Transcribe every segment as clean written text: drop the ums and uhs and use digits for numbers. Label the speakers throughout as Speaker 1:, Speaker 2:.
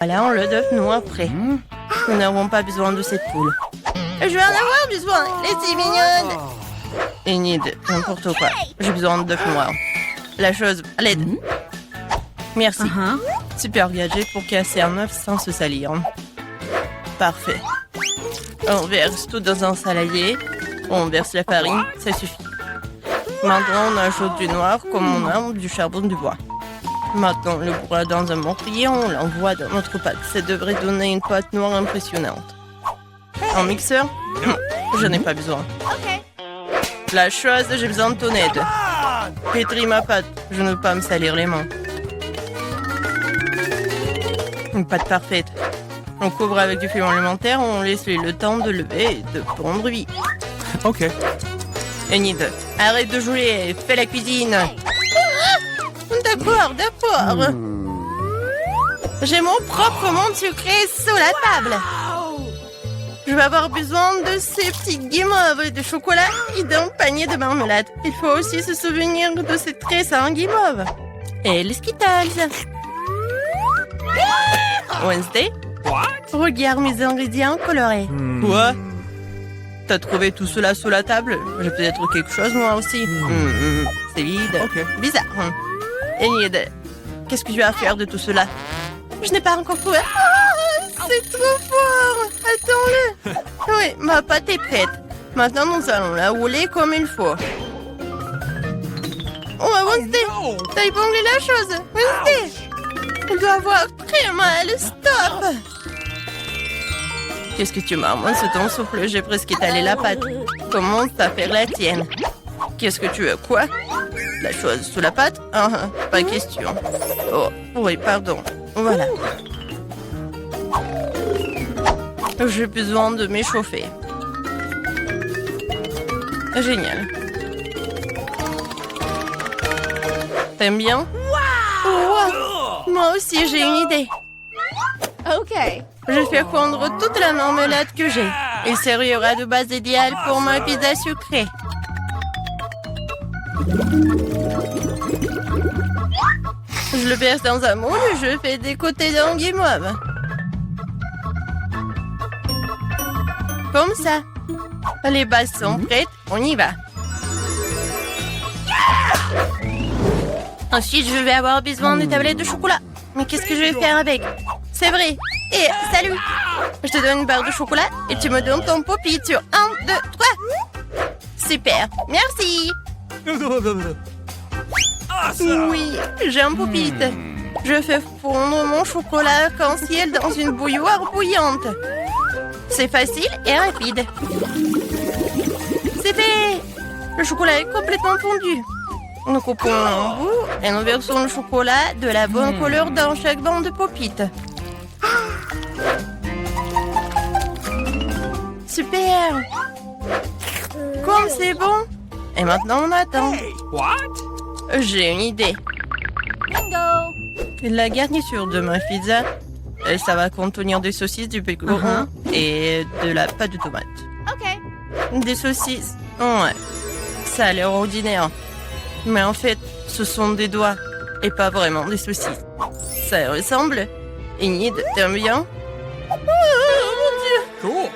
Speaker 1: Voilà, on le d'œuf noir prêt. Nous n'avons pas besoin de cette poule. Je vais en avoir besoin. Les mignonne. Enid, n'importe quoi. J'ai besoin d'œuf noir. La chose, à l'aide. Merci. Super gadget pour casser un œuf sans se salir. Parfait. On verse tout dans un saladier. On verse la farine, ça suffit. Maintenant, on ajoute du noir comme on a du charbon de bois. Maintenant, on le broie dans un mortier, on l'envoie dans notre pâte. Ça devrait donner une pâte noire impressionnante. Un mixeur? Je n'ai pas besoin. La chose, j'ai besoin de ton aide. Pétris ma pâte, je ne veux pas me salir les mains. Une pâte parfaite. On couvre avec du fluor alimentaire, on laisse le temps de lever et de prendre vie.
Speaker 2: Ok.
Speaker 1: Enid, arrête de jouer, fais la cuisine. D'accord. J'ai mon propre monde sucré sous la table. Je vais avoir besoin de ces petites guimauves de chocolat et d'un panier de marmelade. Il faut aussi se souvenir de cette tresse en guimauve. Et les Skittles. Wednesday, regarde mes ingrédients colorés. Quoi? T'as trouvé tout cela sous la table? J'ai peut-être quelque chose moi aussi. C'est vide.
Speaker 2: Ok.
Speaker 1: Bizarre. Enid, qu'est-ce que tu vas faire de tout cela? Je n'ai pas encore trouvé. C'est trop fort. Attends-le. Oui, ma pâte est prête. Maintenant, nous allons la rouler comme il faut. Oh, Wednesday, t'as épinglé la chose. Wednesday, elle doit avoir très mal. Stop. Qu'est-ce que tu marmonnes sous ton souffle? J'ai presque étalé la pâte. Commence à faire la tienne. Qu'est-ce que tu veux? Quoi? La chose sous la pâte? Pas question. Oh, oui, pardon. Voilà. J'ai besoin de m'échauffer. Génial. T'aimes bien? Wow! Moi aussi, j'ai une idée.
Speaker 3: Ok.
Speaker 1: Je fais fondre toute la marmelade que j'ai. Il servira de base idéale pour ma pizza sucrée. Je le verse dans un moule et je fais des côtés d'un guimauve. Comme ça. Les bases sont prêtes, on y va. Ensuite, je vais avoir besoin des tablettes de chocolat. Mais qu'est-ce que je vais faire avec? C'est vrai. Et salut. Je te donne une barre de chocolat et tu me donnes ton poppy sur 1, 2, 3. Super. Merci. Oui, j'ai un poppy. Je fais fondre mon chocolat arc-en-ciel dans une bouilloire bouillante. C'est facile et rapide. C'est fait. Le chocolat est complètement fondu. Nous coupons en bout et nous versons le chocolat de la bonne couleur dans chaque bande de pop-it. Super! Comme c'est bon! Et maintenant on attend. J'ai une idée. La garniture de ma pizza, ça va contenir des saucisses, du bacon et de la pâte de tomate. Des saucisses? Ouais. Ça a l'air ordinaire. Mais en fait, ce sont des doigts et pas vraiment des saucisses. Ça y ressemble. Enid, t'aimes bien? Oh mon Dieu!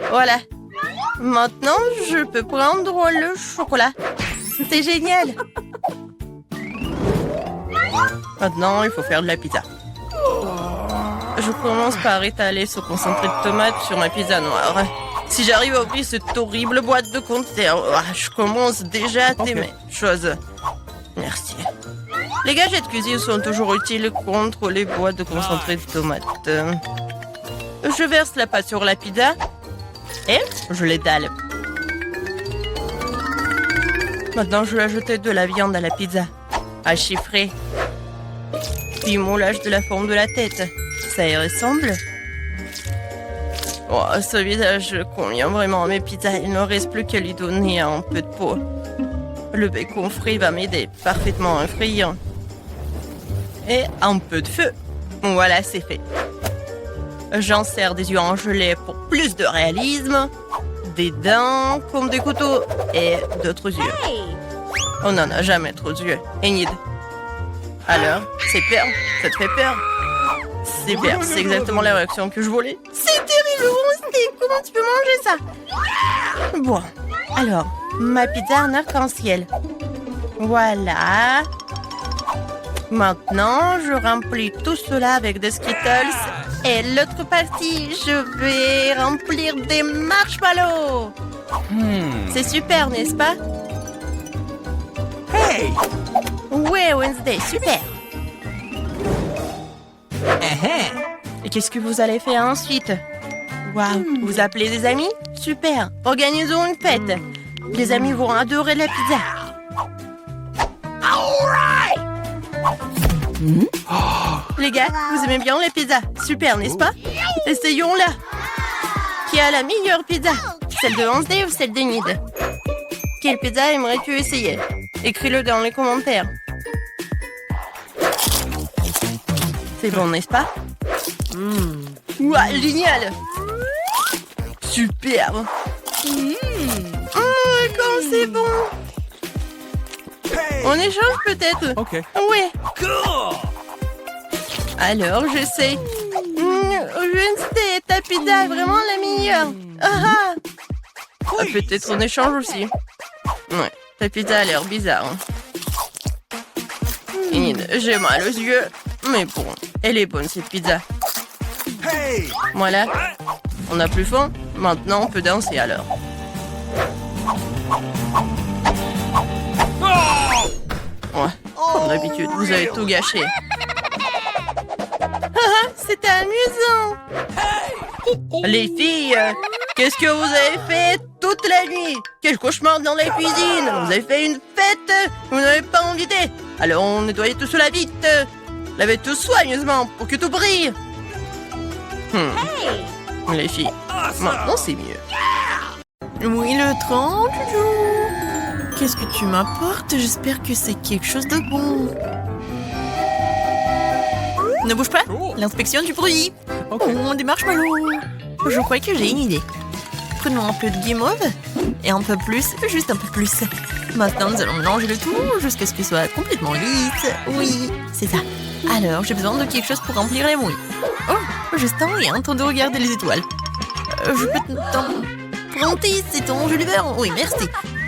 Speaker 1: Voilà. Maintenant, je peux prendre le chocolat. C'est génial. Maintenant, il faut faire de la pizza. Je commence par étaler ce concentré de tomate sur ma pizza noire. Si j'arrive à ouvrir cette horrible boîte de conserve, je commence déjà à t'aimer. Chose. Merci. Les gadgets de cuisine sont toujours utiles contre les boîtes de concentré de tomates. Je verse la pâte sur la pizza et je l'étale. Maintenant, je vais ajouter de la viande à la pizza, à chiffrer. Puis moulage de la forme de la tête. Ça y ressemble? Oh, ce visage convient vraiment à mes pizzas. Il ne reste plus qu'à lui donner un peu de peau. Le bacon frit va m'aider parfaitement à frire. Et un peu de feu. Voilà, c'est fait. J'en sers des yeux en gelée pour plus de réalisme. Des dents comme des couteaux et d'autres yeux. On n'en a jamais trop d'yeux. Enid, Alors, c'est peur? Ça te fait peur? Super, c'est exactement la réaction que je voulais. C'est terrible, Wednesday. Comment tu peux manger ça? Bon, alors, ma pizza en arc-en-ciel. Voilà. Maintenant, je remplis tout cela avec des Skittles. Et l'autre partie, je vais remplir des marshmallows. C'est super, n'est-ce pas?
Speaker 2: Hey!
Speaker 1: Ouais, Wednesday, super. Et qu'est-ce que vous allez faire ensuite? Waouh, vous appelez des amis? Super, organisons une fête. Les amis vont adorer la pizza. Les gars, vous aimez bien les pizzas? Super, n'est-ce pas? Essayons-la. Qui a la meilleure pizza? Celle de Wednesday ou celle d'Enid? Quelle pizza aimerais-tu essayer? Écris-le dans les commentaires. C'est bon, n'est-ce pas? Ouah, génial! Superbe! Oh, comme c'est bon! On échange peut-être?
Speaker 2: Okay.
Speaker 1: Ouais.
Speaker 2: Cool!
Speaker 1: Alors, je sais. Wednesday, ta pizza est vraiment la meilleure. Ah, ah. Peut-être on échange aussi. Ouais, ta pizza a l'air bizarre. Enid, j'ai mal aux yeux. Mais bon, elle est bonne cette pizza.
Speaker 2: Hey!
Speaker 1: Voilà. On n'a plus faim. Maintenant, on peut danser alors. Ouais, comme d'habitude, vous avez tout gâché. C'était amusant. Les filles, qu'est-ce que vous avez fait toute la nuit? Quel cauchemar dans la cuisine. Vous avez fait une fête. Vous n'avez pas invité. Alors on nettoyait tout cela vite. Lavez tout soigneusement pour que tout brille. Les filles, maintenant c'est mieux. Oui, le 30 jours. Qu'est-ce que tu m'apportes? J'espère que c'est quelque chose de bon. Ne bouge pas. L'inspection du bruit. Oh, des marshmallows. Je crois que j'ai une idée. Prenons un peu de guimauve. Et un peu plus, juste un peu plus. Maintenant, nous allons mélanger le tout jusqu'à ce qu'il soit complètement lisse. Oui, c'est ça. Alors, j'ai besoin de quelque chose pour remplir les mouilles. Oh, Justin est en train de regarder les étoiles. Je peux t'emprunter, c'est ton jus de beurre? Oui, merci.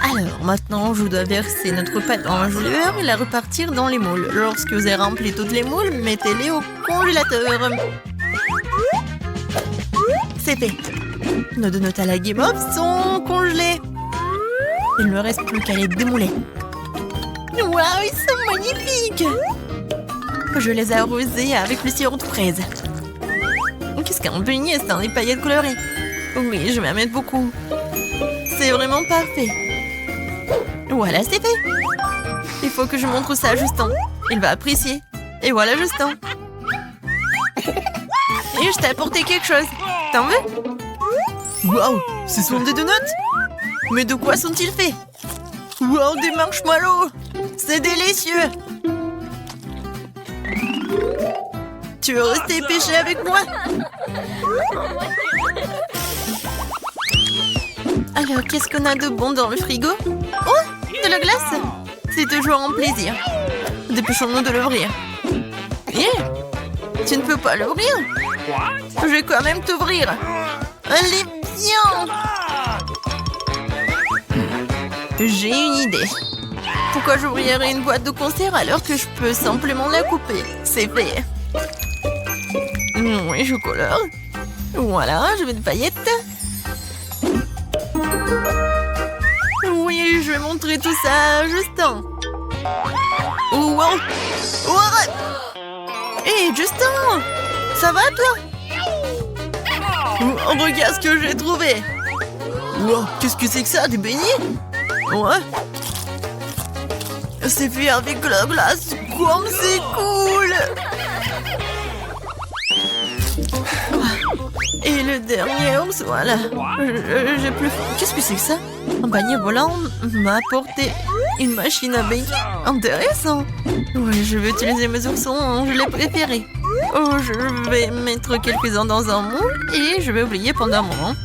Speaker 1: Alors, maintenant, je dois verser notre pâte dans un jus de beurre et la repartir dans les moules. Lorsque vous avez rempli toutes les moules, mettez-les au congélateur. C'est fait. Nos deux notes à la guimauve sont congelées. Il ne me reste plus qu'à les démouler. Waouh, ils sont magnifiques! Je les ai arrosés avec le sirop de fraise. Qu'est-ce qu'un beignet, c'est des paillettes colorées. Oui, je vais en mettre beaucoup. C'est vraiment parfait. Voilà, c'est fait. Il faut que je montre ça à Justin. Il va apprécier. Et voilà, Justin. Et je t'ai apporté quelque chose. T'en veux? Waouh, ce sont des donuts? Mais de quoi sont-ils faits? Waouh, des marshmallows! C'est délicieux! Tu veux rester pêché avec moi? Alors, qu'est-ce qu'on a de bon dans le frigo? Oh, de la glace! C'est toujours un plaisir. Dépêchons-nous de l'ouvrir. Tu ne peux pas l'ouvrir? Je vais quand même t'ouvrir. Elle est bien! J'ai une idée. Pourquoi j'ouvrirais une boîte de conserve alors que je peux simplement la couper? C'est fait. Oui, je colore. Voilà, je mets des paillettes. Oui, je vais montrer tout ça à Justin. Oh, wow. Oh, arrête. Hé, Justin! Ça va, toi? Oh, regarde ce que j'ai trouvé. Wow, qu'est-ce que c'est que ça? Des beignets? Ouais. C'est fait avec la glace. Comme c'est cool! Et le dernier ours, voilà. J'ai plus faim. Qu'est-ce que c'est que ça? Un panier volant m'a apporté une machine à bacon. Intéressant. Oui, je vais utiliser mes oursons, je les préférés. Oh, je vais mettre quelques-uns dans un moule et je vais oublier pendant un moment.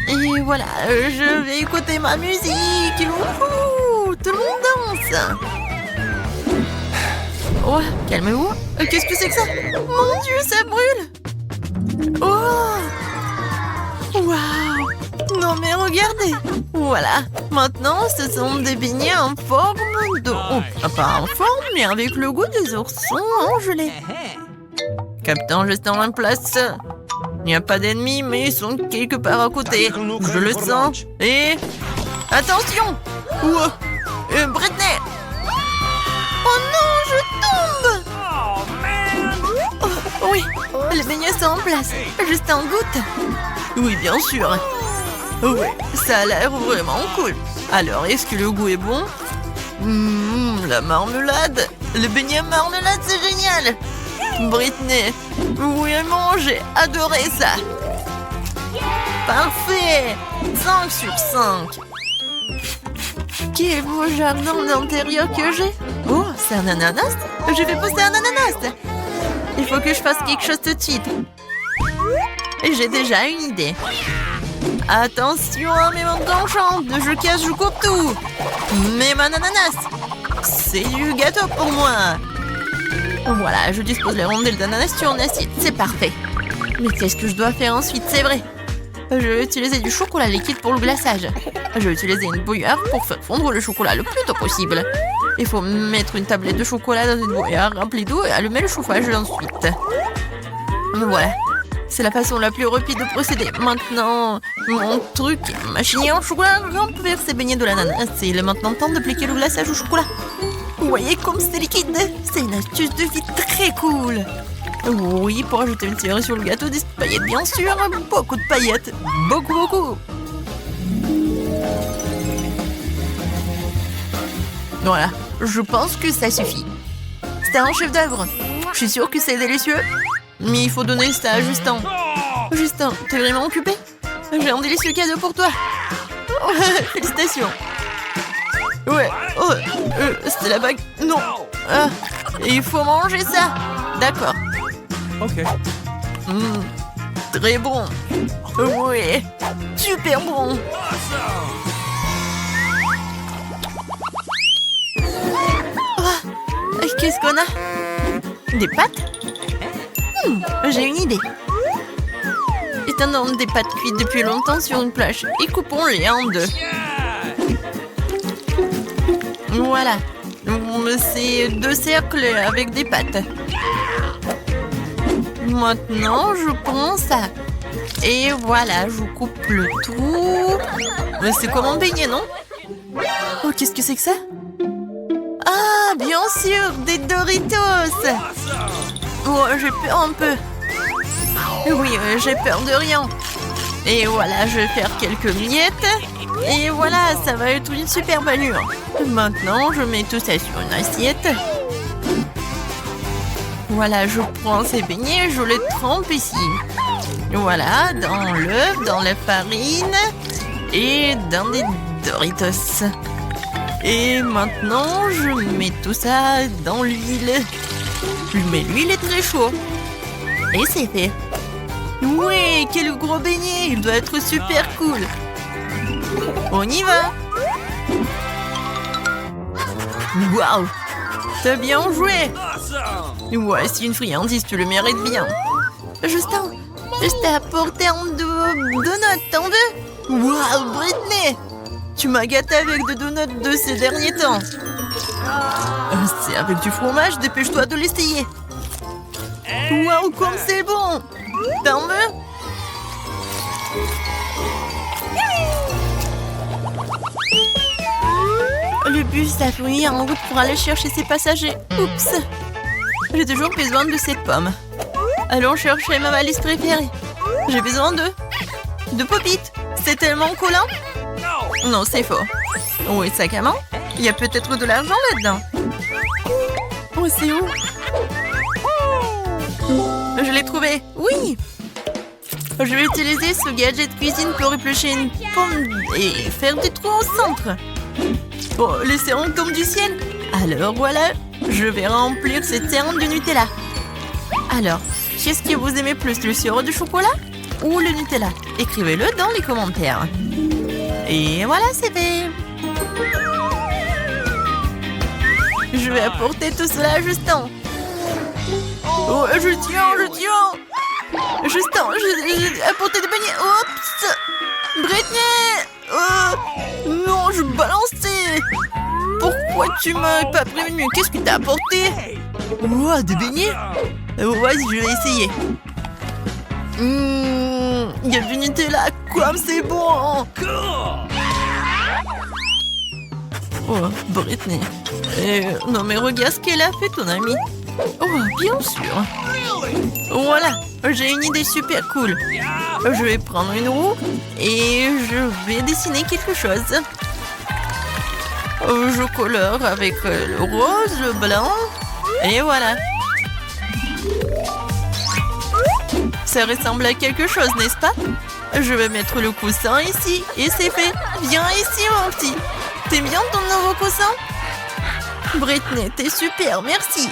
Speaker 1: Et voilà, je vais écouter ma musique. Wouhou! Tout le monde danse. Oh, calmez-vous. Qu'est-ce que c'est que ça? Mon Dieu, ça brûle. Oh! Waouh! Non mais regardez! Voilà. Maintenant, ce sont des beignets en forme de... Oh, pas en forme, mais avec le goût des oursons en gelée. Captain, je suis en place. Il n'y a pas d'ennemis, mais ils sont quelque part à côté. Je le sens. Et... Attention! Ouah! Britney! Oh non, je tombe! Oh, oui, les beignets sont en place. Juste en goutte. Oui, bien sûr. Oui, ça a l'air vraiment cool. Alors, est-ce que le goût est bon? La marmelade. Le beignet marmelade, c'est génial. Britney. Oui, maman, j'ai adoré ça. Parfait. 5 sur 5. Quel beau jardin d'intérieur que j'ai. Oh, c'est un ananas. Je vais pousser un ananas. Il faut que je fasse quelque chose tout de suite. J'ai déjà une idée. Attention à mes manques d'enchant. Je casse, je coupe tout. Mais mon ananas, c'est du gâteau pour moi. Voilà, je dispose les rondelles d'ananas sur une assiette. C'est parfait. Mais qu'est-ce que je dois faire ensuite? C'est vrai. Je vais utiliser du chocolat liquide pour le glaçage. Je vais utiliser une bouilloire pour faire fondre le chocolat le plus tôt possible. Il faut mettre une tablette de chocolat dans une bouilloire remplie d'eau et allumer le chauffage ensuite. Voilà. C'est la façon la plus rapide de procéder. Maintenant, mon truc, machine en chocolat remplir ces beignets de l'ananas. Il est maintenant temps d'appliquer le glaçage au chocolat. Vous voyez comme c'est liquide? C'est une astuce de vie très cool. Oui, pour ajouter une cerise sur le gâteau, des paillettes bien sûr. Beaucoup de paillettes. Beaucoup, beaucoup. Voilà, je pense que ça suffit. C'est un chef d'œuvre. Je suis sûre que c'est délicieux. Mais il faut donner ça à Justin. Justin, t'es vraiment occupé? J'ai un délicieux cadeau pour toi. Oh, félicitations. Ouais, oh, c'était la bague. Non. Il faut manger ça. D'accord.
Speaker 2: Ok.
Speaker 1: Très bon. Oui, super bon. Oh, qu'est-ce qu'on a? Des pâtes? J'ai une idée. Étendons des pâtes cuites depuis longtemps sur une planche et coupons-les en deux. Voilà. C'est 2 cercles avec des pâtes. Maintenant, je prends ça. Et voilà, je coupe le tout. Mais c'est comme un beignet, non? Oh, qu'est-ce que c'est que ça? Ah, bien sûr, des Doritos. Oh, j'ai peur un peu. Oui, j'ai peur de rien. Et voilà, je vais faire quelques miettes. Et voilà, ça va être une super allure. Maintenant, je mets tout ça sur une assiette. Voilà, je prends ces beignets et je les trempe ici. Voilà, dans l'œuf, dans la farine et dans des Doritos. Et maintenant, je mets tout ça dans l'huile. Mais l'huile est très chaude. Et c'est fait. Oui, quel gros beignet. Il doit être super cool. On y va. Waouh. T'as bien joué. Ouais, c'est une friandise, tu le mérites bien. Justin, je t'ai apporté un donut, t'en veux? Waouh, Britney. Tu m'as gâté avec des donuts de ces derniers temps. C'est avec du fromage, dépêche-toi de l'essayer. Waouh, comme c'est bon. T'en veux? Le bus a fini en route pour aller chercher ses passagers. Oups. J'ai toujours besoin de cette pomme. Allons chercher ma valise préférée. J'ai besoin de pop-it. C'est tellement collant. Non, c'est faux. Oui, sac à main. Il y a peut-être de l'argent là-dedans. Oh, c'est où? Je l'ai trouvé. Oui. Je vais utiliser ce gadget cuisine pour éplucher une pomme et faire des trous au centre. Oh, les sirop tombent du ciel. Alors voilà, je vais remplir cette terre de Nutella. Alors, qu'est-ce que vous aimez plus, le sirop de chocolat ou le Nutella? Écrivez-le dans les commentaires. Et voilà, c'est fait. Je vais apporter tout cela à Justin. Je tiens. Juste à portée de panier. Oups. Britney. Non, je balançais. Pourquoi tu m'as pas prévenu? Qu'est-ce que t'as apporté? Oh, des beignets? Vas-y, je vais essayer. Il y a du Nutella, comme c'est bon. Oh, Britney. Non mais regarde ce qu'elle a fait, ton amie. Oh, bien sûr. Voilà, j'ai une idée super cool. Je vais prendre une roue et je vais dessiner quelque chose. Je colore avec le rose, le blanc. Et voilà. Ça ressemble à quelque chose, n'est-ce pas? Je vais mettre le coussin ici et c'est fait. Viens ici, mon petit. T'aimes bien ton nouveau coussin? Britney, t'es super, merci.